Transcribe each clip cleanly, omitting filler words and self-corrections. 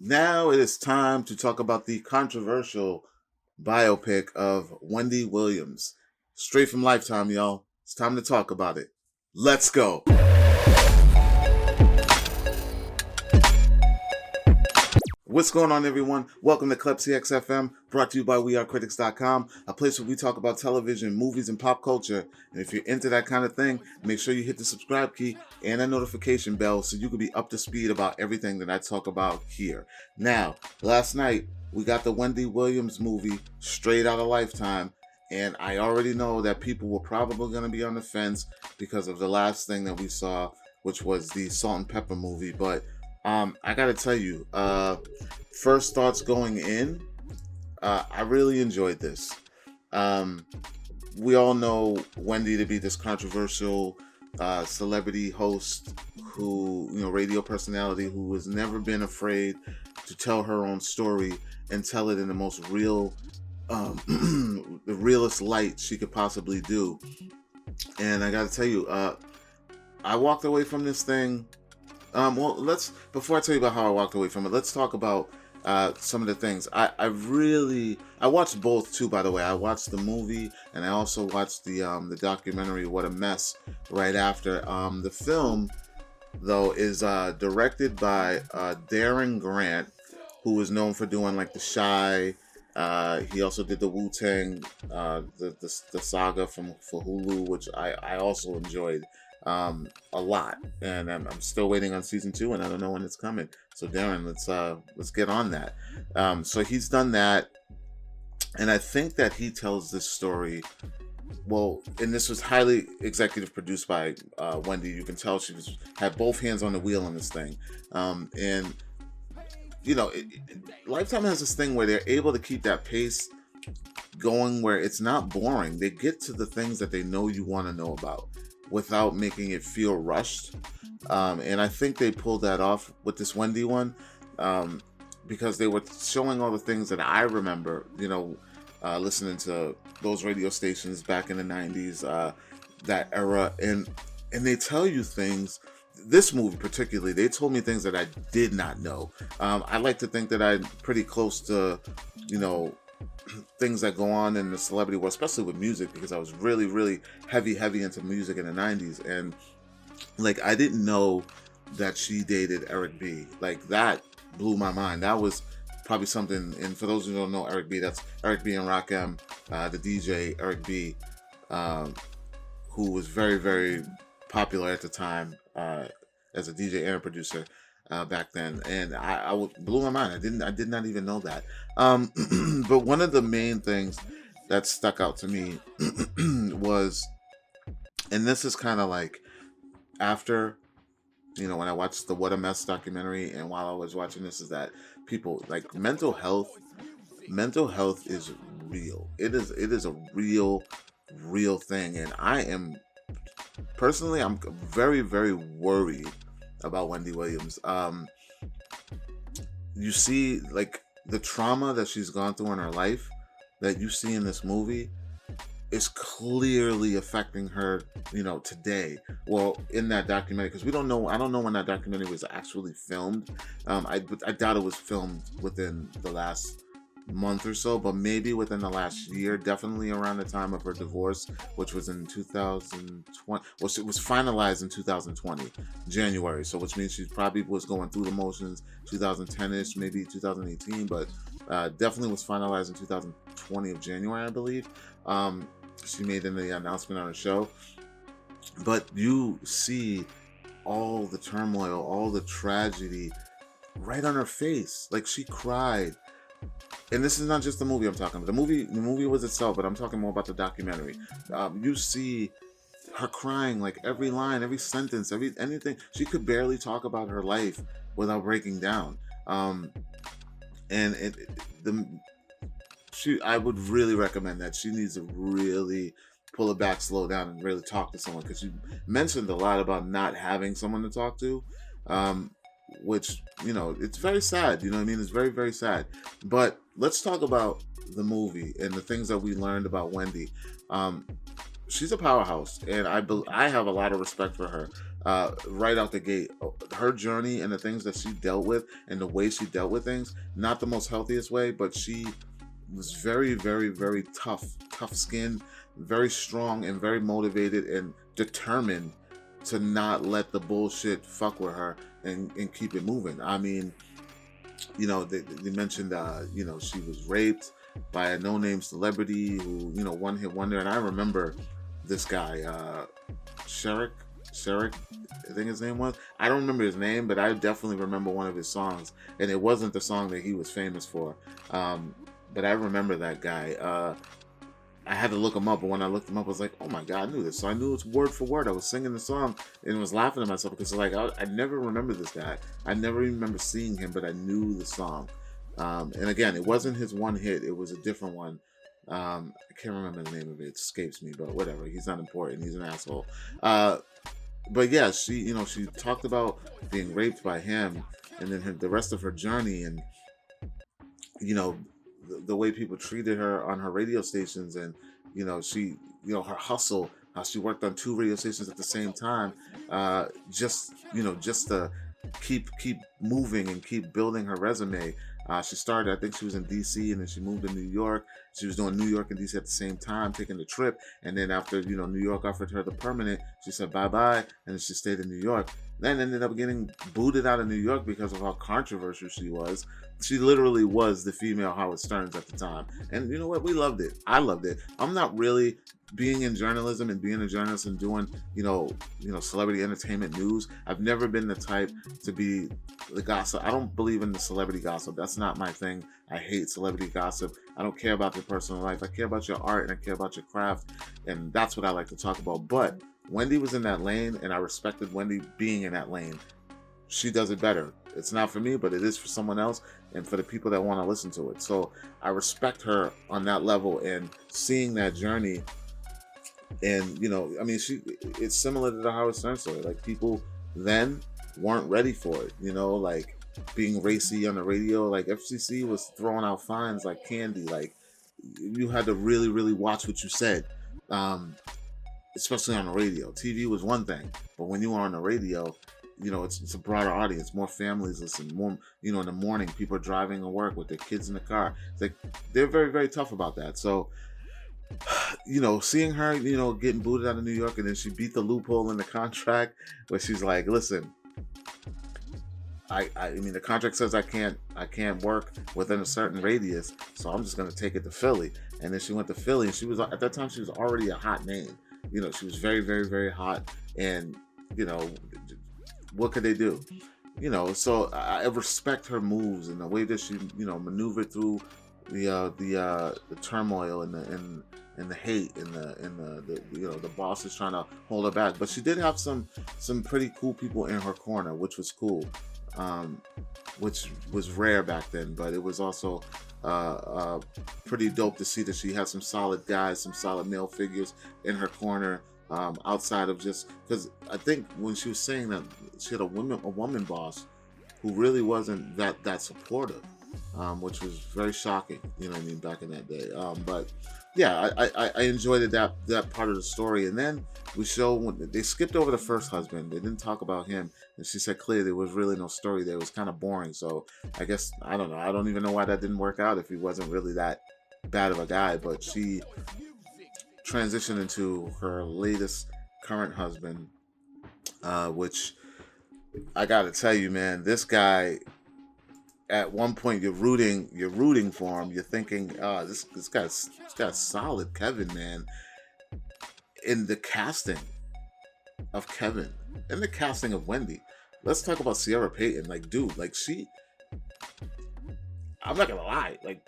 Now it is time to talk about the controversial biopic of Wendy Williams. Straight from Lifetime, y'all. It's time to talk about it. Let's go. What's going on, everyone? Welcome to Klepcx FM, brought to you by WeAreCritics.com, a place where we talk about television, movies, and pop culture. And if you're into that kind of thing, make sure you hit the subscribe key and a notification bell so you can be up to speed about everything that I talk about here. Now, last night, we got the Wendy Williams movie, straight out of Lifetime, and I already know that people were probably going to be on the fence because of the last thing that we saw, which was the Salt and Pepper movie, but I gotta tell you, first thoughts going in, I really enjoyed this. We all know Wendy to be this controversial celebrity host who, radio personality who has never been afraid to tell her own story and tell it in the most real, the realest light she could possibly do. And I gotta tell you, I walked away from this thing. Before I tell you about how I walked away from it, let's talk about some of the things. I watched both too, by the way. I watched the movie and I also watched the documentary, What a Mess, right after. The film, though, is directed by Darren Grant, who is known for doing like The Shy. He also did the Wu-Tang, the saga for Hulu, which I also enjoyed a lot, and I'm still waiting on season 2, and I don't know when it's coming. So Darren, let's get on that. So he's done that, and I think that he tells this story well. And this was highly executive produced by Wendy. You can tell she had both hands on the wheel on this thing, and Lifetime has this thing where they're able to keep that pace going, where it's not boring. They get to the things that they know you want to know about without making it feel rushed. And I think they pulled that off with this Wendy one, because they were showing all the things that I remember, listening to those radio stations back in the 90s, that era. And they tell you things. This movie particularly, they told me things that I did not know. I like to think that I'm pretty close to, things that go on in the celebrity world, especially with music, because I was really, really heavy into music in the 90s. And like, I didn't know that she dated Eric B. Like, that blew my mind. That was probably something. And for those who don't know Eric B, that's Eric B and Rakim, the DJ Eric B, who was very, very popular at the time as a DJ and a producer back then, and I blew my mind. I did not even know that. But one of the main things that stuck out to me was, and this is kind of like after, when I watched the What a Mess documentary, and while I was watching this, is that people like mental health is real. It is a real thing, and I am personally, I'm very, very worried about Wendy Williams. You see, like, the trauma that she's gone through in her life that you see in this movie is clearly affecting her, today. Well, in that documentary, because I don't know when that documentary was actually filmed. I doubt it was filmed within the last month or so, but maybe within the last year, definitely around the time of her divorce, which was in 2020. Well, it was finalized in 2020 January, so which means she probably was going through the motions 2010ish, maybe 2018, but definitely was finalized in 2020 of January, I believe. She made in the announcement on her show, but you see all the turmoil, all the tragedy right on her face. Like, she cried. And this is not just the movie I'm talking about. The movie was itself, but I'm talking more about the documentary. You see her crying, like every line, every sentence, anything. She could barely talk about her life without breaking down. I would really recommend that. She needs to really pull it back, slow down, and really talk to someone, because she mentioned a lot about not having someone to talk to. Which, it's very sad, it's very, very sad. But let's talk about the movie and the things that we learned about Wendy. She's a powerhouse, and I have a lot of respect for her. right out the gate. Her journey and the things that she dealt with and the way she dealt with things, not the most healthiest way, but she was very, very, very tough skinned, very strong, and very motivated and determined to not let the bullshit fuck with her and keep it moving. I mean, they mentioned, she was raped by a no-name celebrity who, one hit wonder. And I remember this guy, Sherrick, I think his name was. I don't remember his name, but I definitely remember one of his songs. And it wasn't the song that he was famous for. But I remember that guy. I had to look him up, but when I looked him up, I was like, oh my God, I knew this. So I knew it's word for word. I was singing the song and was laughing at myself because I never remember this guy. I never even remember seeing him, but I knew the song. And again, it wasn't his one hit. It was a different one. I can't remember the name of it. It escapes me, but whatever. He's not important. He's an asshole. But yeah, she talked about being raped by him and then the rest of her journey and, the way people treated her on her radio stations and her hustle, how she worked on 2 radio stations at the same time, just to keep moving and keep building her resume. She started, I think she was in DC, and then she moved to New York. She was doing New York and DC at the same time, taking the trip. And then after, New York offered her the permanent, she said bye-bye, and then she stayed in New York. Then ended up getting booted out of New York because of how controversial she was. She literally was the female Howard Stearns at the time. And you know what? We loved it. I loved it. I'm not really being in journalism and being a journalist and doing, celebrity entertainment news. I've never been the type to be the gossip. I don't believe in the celebrity gossip. That's not my thing. I hate celebrity gossip. I don't care about their personal life. I care about your art and I care about your craft. And that's what I like to talk about. But Wendy was in that lane and I respected Wendy being in that lane. She does it better. It's not for me, but it is for someone else and for the people that want to listen to it. So I respect her on that level and seeing that journey. And, it's similar to the Howard Stern story. Like, people then weren't ready for it, like being racy on the radio. Like, FCC was throwing out fines like candy. Like, you had to really, really watch what you said, especially on the radio. TV was one thing, but when you were on the radio, it's a broader audience. More families listen. More, in the morning, people are driving to work with their kids in the car. It's like, they're very, very tough about that. So, seeing her, getting booted out of New York, and then she beat the loophole in the contract where she's like, listen, I mean, the contract says I can't work within a certain radius, so I'm just going to take it to Philly. And then she went to Philly, and she was, at that time, she was already a hot name. She was very, very, very hot. And, what could they do? So I respect her moves and the way that she, maneuvered through the turmoil and the hate and the boss is trying to hold her back. But she did have some pretty cool people in her corner, which was cool, which was rare back then. But it was also pretty dope to see that she had some solid guys, some solid male figures in her corner. Outside of just because I think when she was saying that she had a woman boss who really wasn't that supportive, which was very shocking. Back in that day. But yeah, I enjoyed that part of the story. And then they skipped over the first husband. They didn't talk about him, and she said clearly there was really no story there. It was kind of boring. So I guess I don't know. I don't even know why that didn't work out if he wasn't really that bad of a guy. But she transitioned into her latest current husband, which I gotta tell you, man, this guy, at one point you're rooting for him. You're thinking, this guy's solid Kevin, man. In the casting of Kevin, in the casting of Wendy, let's talk about Sierra Payton. Like, dude, like I'm not gonna lie, like,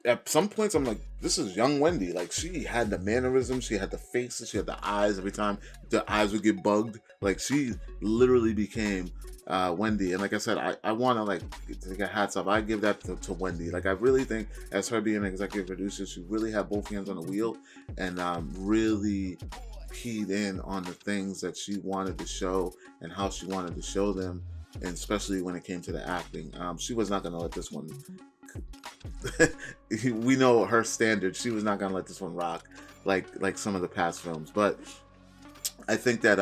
at some points, I'm like, this is young Wendy. Like, she had the mannerisms, she had the faces, she had the eyes. Every time the eyes would get bugged, like, she literally became Wendy. And like I said, I want to, like, take a hats off. I give that to Wendy. Like, I really think, as her being an executive producer, she really had both hands on the wheel and really keyed in on the things that she wanted to show and how she wanted to show them, and especially when it came to the acting. She was not going to let this one we know her standards. She was not gonna let this one rock like some of the past films. But I think that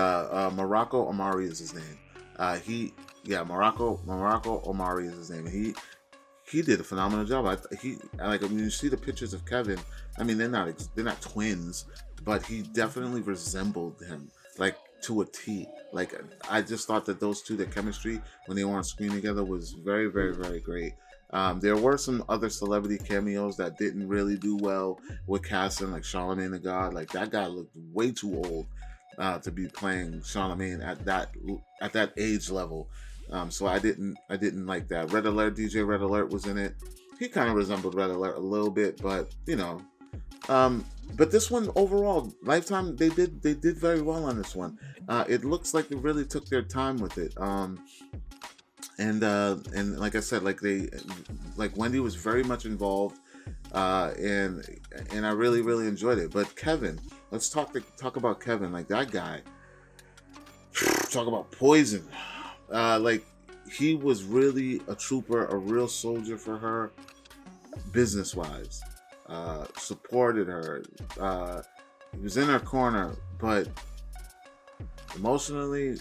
Morocco Omari is his name. He yeah, Morocco Omari is his name. He did a phenomenal job. He like when you see the pictures of Kevin, I mean they're not twins, but he definitely resembled him like to a T. Like I just thought that those two, the chemistry when they were on screen together was very very very great. There were some other celebrity cameos that didn't really do well with casting, like Charlamagne the God. Like that guy looked way too old to be playing Charlamagne at that age level. So I didn't like that. Red Alert, DJ Red Alert was in it. He kind of resembled Red Alert a little bit, but but this one overall, Lifetime they did very well on this one. It looks like they really took their time with it. And like I said, like Wendy was very much involved, and I really really enjoyed it. But Kevin, let's talk about Kevin. Like that guy, talk about poison. Like he was really a trooper, a real soldier for her, business wise. Supported her. He was in her corner, but emotionally,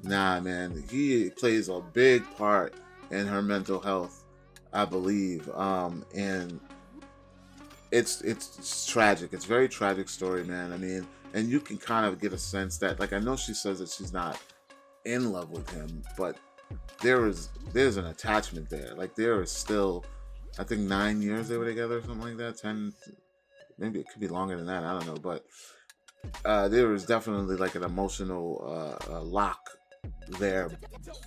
nah, man. He plays a big part in her mental health, I believe. And it's tragic. It's a very tragic story, man. I mean, and you can kind of get a sense that, like, I know she says that she's not in love with him, but there's an attachment there. Like there is still, I think 9 years they were together, or something like that. 10, maybe it could be longer than that. I don't know, but there is definitely like an emotional lock there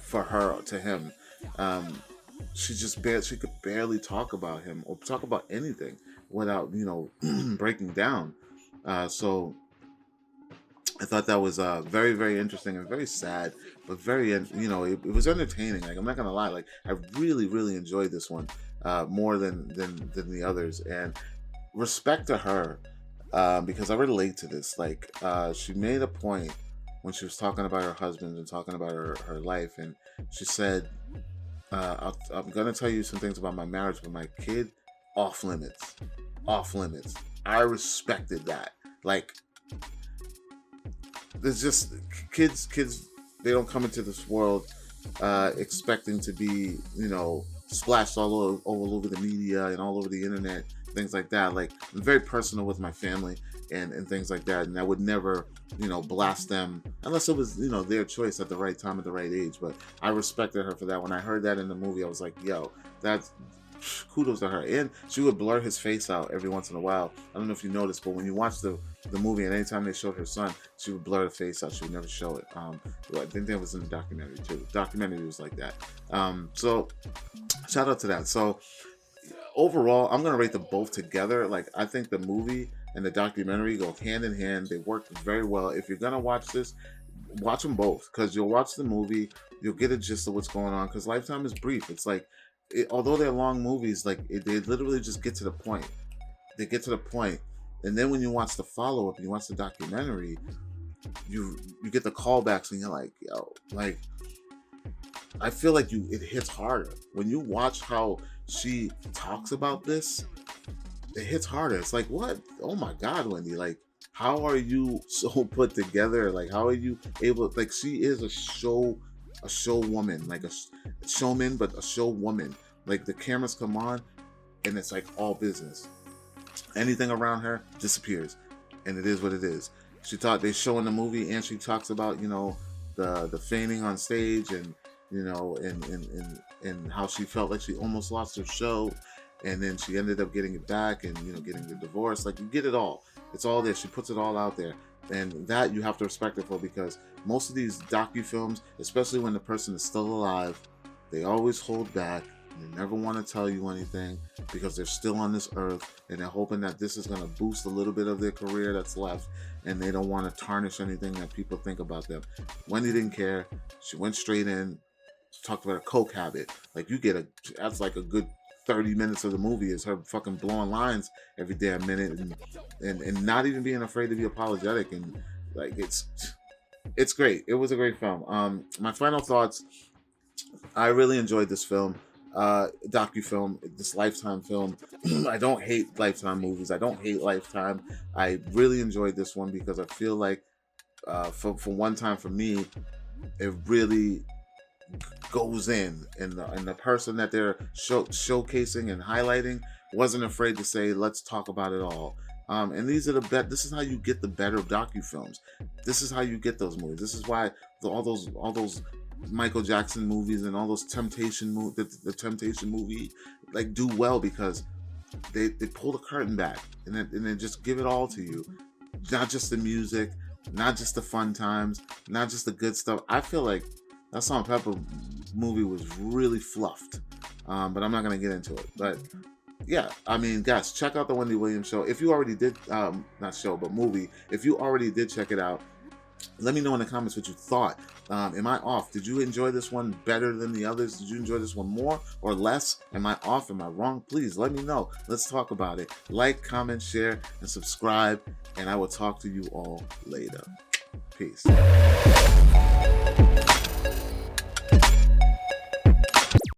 for her to him. She could barely talk about him or talk about anything without breaking down. So I thought that was very, very interesting and very sad, but it was entertaining. Like I'm not gonna lie, like I really, really enjoyed this one more than the others, and respect to her because I relate to this. Like she made a point when she was talking about her husband and talking about her life, and she said, "I'm gonna tell you some things about my marriage, but my kid, off limits, off limits." I respected that. Like there's just kids they don't come into this world expecting to be splashed all over the media and all over the internet, things like that. Like I'm very personal with my family and things like that, and I would never blast them unless it was their choice at the right time at the right age. But I respected her for that. When I heard that in the movie, I was like, yo, that's kudos to her. And she would blur his face out every once in a while. I don't know if you noticed, but when you watch the movie, and anytime they showed her son, she would blur the face out. She would never show it. I think that was in the documentary too. The documentary was like that. So shout out to that. So overall, I'm gonna rate them both together. Like I think the movie and the documentary go hand in hand. They work very well. If you're gonna watch this, watch them both, because you'll watch the movie, you'll get a gist of what's going on. Because Lifetime is brief. It's like although they're long movies, like they literally just get to the point. They get to the point, and then when you watch the follow up, you watch the documentary, you get the callbacks, and you're like, yo, like I feel like it hits harder when you watch how she talks about this. It hits harder. It's like, what? Oh my God, Wendy! Like, how are you so put together? Like, how are you able? Like, she is a show woman, like a showman, but a show woman. Like the cameras come on, and it's like all business. Anything around her disappears, and it is what it is. They show in the movie, and she talks about the feigning on stage, and and how she felt like she almost lost her show, and then she ended up getting it back, and getting the divorce. Like you get it all. It's all there. She puts it all out there, and that you have to respect her for, because most of these docu-films, especially when the person is still alive, they always hold back. They never want to tell you anything because they're still on this earth, and they're hoping that this is going to boost a little bit of their career that's left, and they don't want to tarnish anything that people think about them. Wendy didn't care. She went straight in, talked about her coke habit. Like that's like a good 30 minutes of the movie is her fucking blowing lines every damn minute, and not even being afraid to be apologetic, and like it's great. It was a great film. My final thoughts: I really enjoyed this film, docu-film, this Lifetime film. I don't hate Lifetime movies. I don't hate Lifetime. I really enjoyed this one because I feel like For one time for me, it really goes in, and the person that they're showcasing and highlighting wasn't afraid to say, let's talk about it all. And these are this is how you get the better docufilms. This is how you get those movies. This is why all those Michael Jackson movies and all those the Temptation movie like do well, because they pull the curtain back and then just give it all to you. Not just the music, not just the fun times, not just the good stuff. I feel like that Salt and Pepper movie was really fluffed, but I'm not gonna get into it. But yeah, I mean, guys, check out the Wendy Williams show. If you already did, not show, but movie. If you already did check it out, let me know in the comments what you thought. Am I off? Did you enjoy this one better than the others? Did you enjoy this one more or less? Am I off? Am I wrong? Please let me know. Let's talk about it. Like, comment, share, and subscribe. And I will talk to you all later. Peace.